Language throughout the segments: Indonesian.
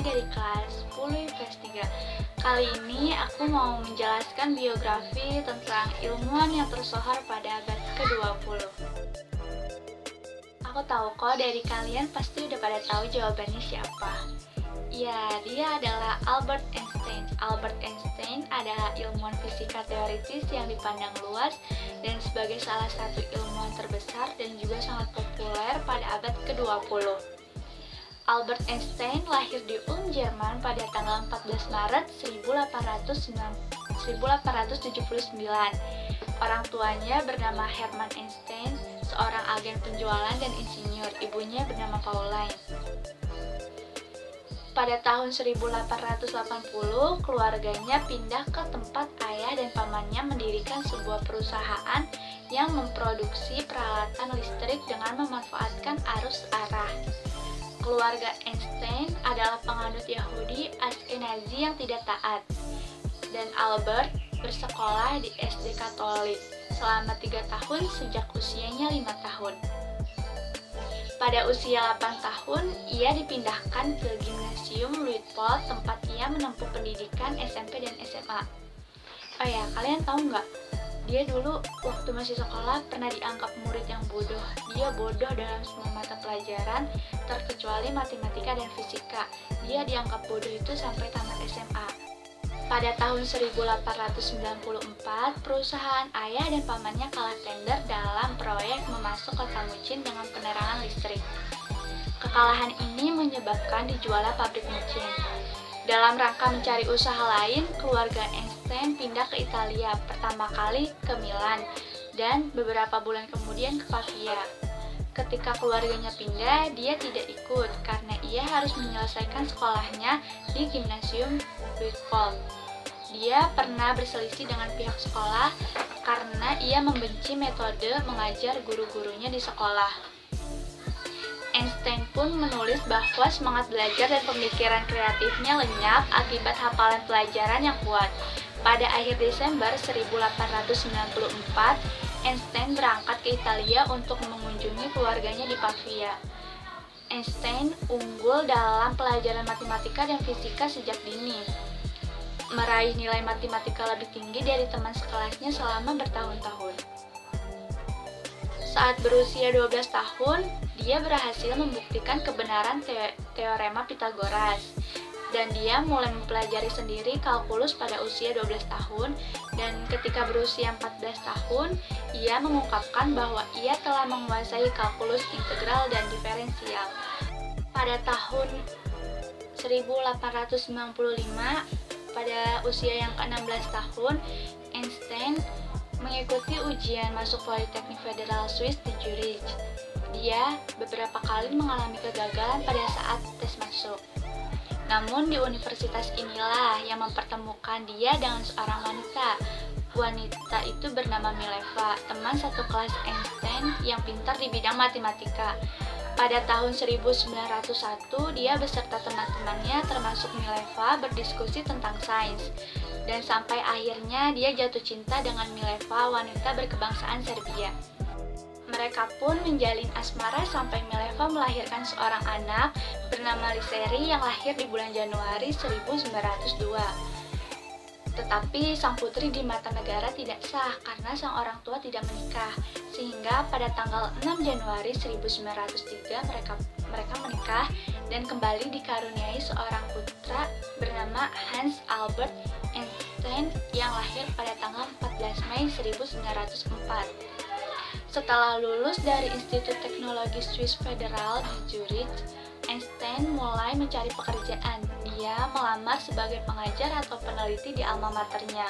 Lesti dari kelas 10 IPS 3. Kali ini aku mau menjelaskan biografi tentang ilmuwan yang tersohor pada abad ke-20. Aku tahu kok dari kalian pasti udah pada tahu jawabannya siapa. Ya, dia adalah Albert Einstein. Albert Einstein adalah ilmuwan fisika teoritis yang dipandang luas dan sebagai salah satu ilmuwan terbesar dan juga sangat populer pada abad ke-20. Albert Einstein lahir di Ulm, Jerman pada tanggal 14 Maret 1879. Orang tuanya bernama Hermann Einstein, seorang agen penjualan dan insinyur. Ibunya bernama Pauline. Pada tahun 1880, keluarganya pindah ke tempat ayah dan pamannya mendirikan sebuah perusahaan yang memproduksi peralatan listrik dengan memanfaatkan arus arah. Keluarga Einstein adalah penganut Yahudi Ashkenazi yang tidak taat, dan Albert bersekolah di SD Katolik selama 3 tahun sejak usianya 5 tahun. Pada usia 8 tahun, ia dipindahkan ke Gimnasium Luitpold, tempat ia menempuh pendidikan SMP dan SMA. Oh ya, kalian tahu nggak? Dia dulu waktu masih sekolah pernah dianggap murid yang bodoh. Dia bodoh dalam semua mata pelajaran, terkecuali matematika dan fisika. Dia dianggap bodoh itu sampai tamat SMA. Pada tahun 1894, perusahaan ayah dan pamannya kalah tender dalam proyek memasuk kota Mucin dengan penerangan listrik. Kekalahan ini menyebabkan dijualnya pabrik Mucin. Dalam rangka mencari usaha lain, keluarga Einstein pindah ke Italia, pertama kali ke Milan, dan beberapa bulan kemudian ke Pavia. Ketika keluarganya pindah, dia tidak ikut karena ia harus menyelesaikan sekolahnya di Gimnasium Luitpold. Dia pernah berselisih dengan pihak sekolah karena ia membenci metode mengajar guru-gurunya di sekolah. Einstein pun menulis bahwa semangat belajar dan pemikiran kreatifnya lenyap akibat hafalan pelajaran yang kuat. Pada akhir Desember 1894, Einstein berangkat ke Italia untuk mengunjungi keluarganya di Pavia. Einstein unggul dalam pelajaran matematika dan fisika sejak dini, meraih nilai matematika lebih tinggi dari teman sekelasnya selama bertahun-tahun. Saat berusia 12 tahun, dia berhasil membuktikan kebenaran teorema Pythagoras, dan dia mulai mempelajari sendiri kalkulus pada usia 12 tahun, dan ketika berusia 14 tahun, ia mengungkapkan bahwa ia telah menguasai kalkulus integral dan diferensial. Pada tahun 1895, pada usia yang ke-16 tahun, Einstein mengikuti ujian masuk Politeknik Federal Swiss di Zurich. Dia beberapa kali mengalami kegagalan pada saat tes masuk. Namun di universitas inilah yang mempertemukan dia dengan seorang wanita. Wanita itu bernama Mileva, teman satu kelas Einstein yang pintar di bidang matematika. Pada tahun 1901, dia beserta teman-temannya termasuk Mileva berdiskusi tentang sains. Dan sampai akhirnya dia jatuh cinta dengan Mileva, wanita berkebangsaan Serbia. Mereka pun menjalin asmara sampai Mileva melahirkan seorang anak bernama Liseri yang lahir di bulan Januari 1902. Tetapi sang putri di mata negara tidak sah karena sang orang tua tidak menikah, sehingga pada tanggal 6 Januari 1903 mereka menikah dan kembali dikaruniai seorang putra bernama Hans Albert Einstein yang lahir pada tanggal 14 Mei 1904. Setelah lulus dari Institut Teknologi Swiss Federal di Zurich, Einstein mulai mencari pekerjaan. Dia melamar sebagai pengajar atau peneliti di alma maternya,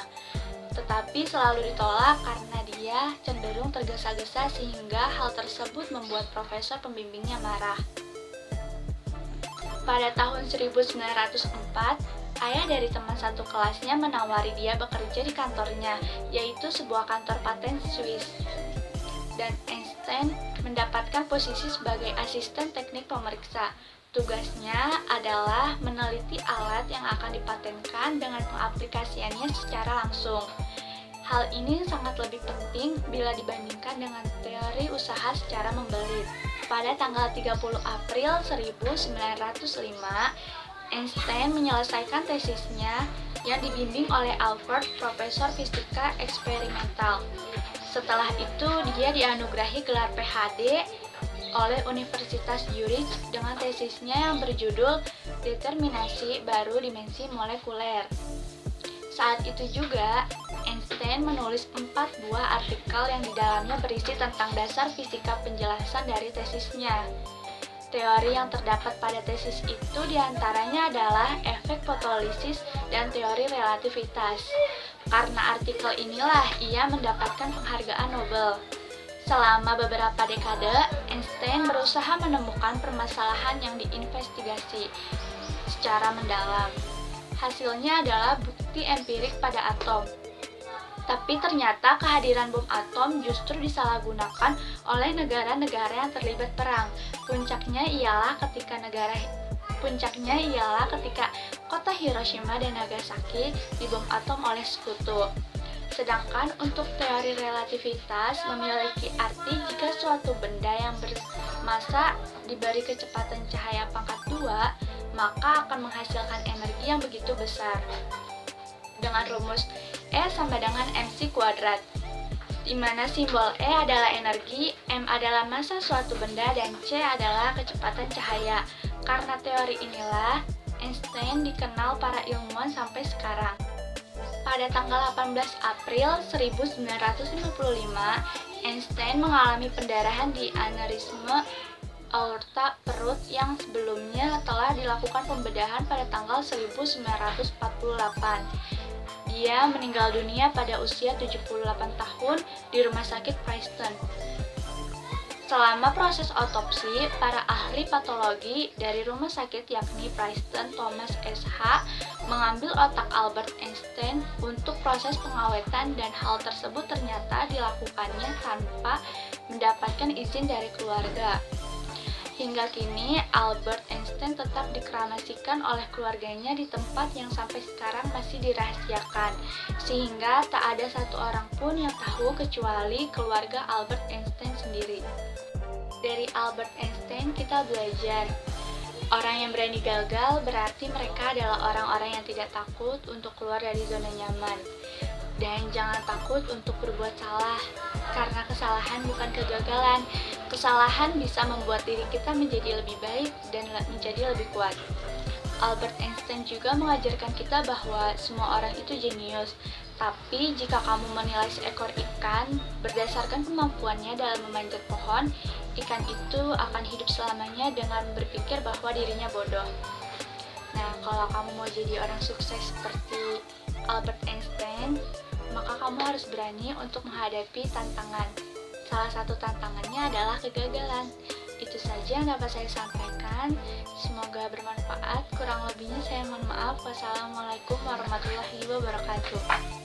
tetapi selalu ditolak karena dia cenderung tergesa-gesa sehingga hal tersebut membuat profesor pembimbingnya marah. Pada tahun 1904, ayah dari teman satu kelasnya menawari dia bekerja di kantornya, yaitu sebuah kantor paten Swiss. Dan Einstein mendapatkan posisi sebagai asisten teknik pemeriksa. Tugasnya adalah meneliti alat yang akan dipatenkan dengan pengaplikasiannya secara langsung. Hal ini sangat lebih penting bila dibandingkan dengan teori usaha secara membelit. Pada tanggal 30 April 1905, Einstein menyelesaikan tesisnya yang dibimbing oleh Albert, profesor fisika eksperimental. Setelah itu, dia dianugerahi gelar PhD oleh Universitas Zurich dengan tesisnya yang berjudul Determinasi Baru Dimensi Molekuler. Saat itu juga, Einstein menulis 4 buah artikel yang di dalamnya berisi tentang dasar fisika penjelasan dari tesisnya. Teori yang terdapat pada tesis itu diantaranya adalah efek fotolisis dan teori relativitas. Karena artikel inilah ia mendapatkan penghargaan Nobel. Selama beberapa dekade, Einstein berusaha menemukan permasalahan yang diinvestigasi secara mendalam. Hasilnya adalah bukti empirik pada atom. Tapi ternyata kehadiran bom atom justru disalahgunakan oleh negara-negara yang terlibat perang. Puncaknya ialah ketika kota Hiroshima dan Nagasaki dibom atom oleh sekutu. Sedangkan untuk teori relativitas memiliki arti jika suatu benda yang bermassa diberi kecepatan cahaya pangkat 2, maka akan menghasilkan energi yang begitu besar. Dengan rumus E sama dengan mc kuadrat, di mana simbol E adalah energi, m adalah massa suatu benda, dan c adalah kecepatan cahaya. Karena teori inilah, Einstein dikenal para ilmuwan sampai sekarang. Pada tanggal 18 April 1955, Einstein mengalami pendarahan di aneurisme aorta perut yang sebelumnya telah dilakukan pembedahan pada tanggal 1948. Dia meninggal dunia pada usia 78 tahun di Rumah Sakit Princeton. Selama proses otopsi, para ahli patologi dari rumah sakit yakni Princeton Thomas SH mengambil otak Albert Einstein untuk proses pengawetan, dan hal tersebut ternyata dilakukannya tanpa mendapatkan izin dari keluarga. Hingga kini, Albert Einstein tetap dikremasikan oleh keluarganya di tempat yang sampai sekarang masih dirahasiakan, sehingga tak ada satu orang pun yang tahu kecuali keluarga Albert Einstein sendiri. Dari Albert Einstein kita belajar, orang yang berani gagal berarti mereka adalah orang-orang yang tidak takut untuk keluar dari zona nyaman. Dan jangan takut untuk berbuat salah, karena kesalahan bukan kegagalan. Kesalahan bisa membuat diri kita menjadi lebih baik dan menjadi lebih kuat. Albert Einstein juga mengajarkan kita bahwa semua orang itu jenius. Tapi jika kamu menilai seekor ikan berdasarkan kemampuannya dalam memanjat pohon, ikan itu akan hidup selamanya dengan berpikir bahwa dirinya bodoh. Nah, kalau kamu mau jadi orang sukses seperti Albert Einstein, maka kamu harus berani untuk menghadapi tantangan. Salah satu tantangannya adalah kegagalan. Itu saja yang dapat saya sampaikan. Semoga bermanfaat. Kurang lebihnya saya mohon maaf. Wassalamualaikum warahmatullahi wabarakatuh.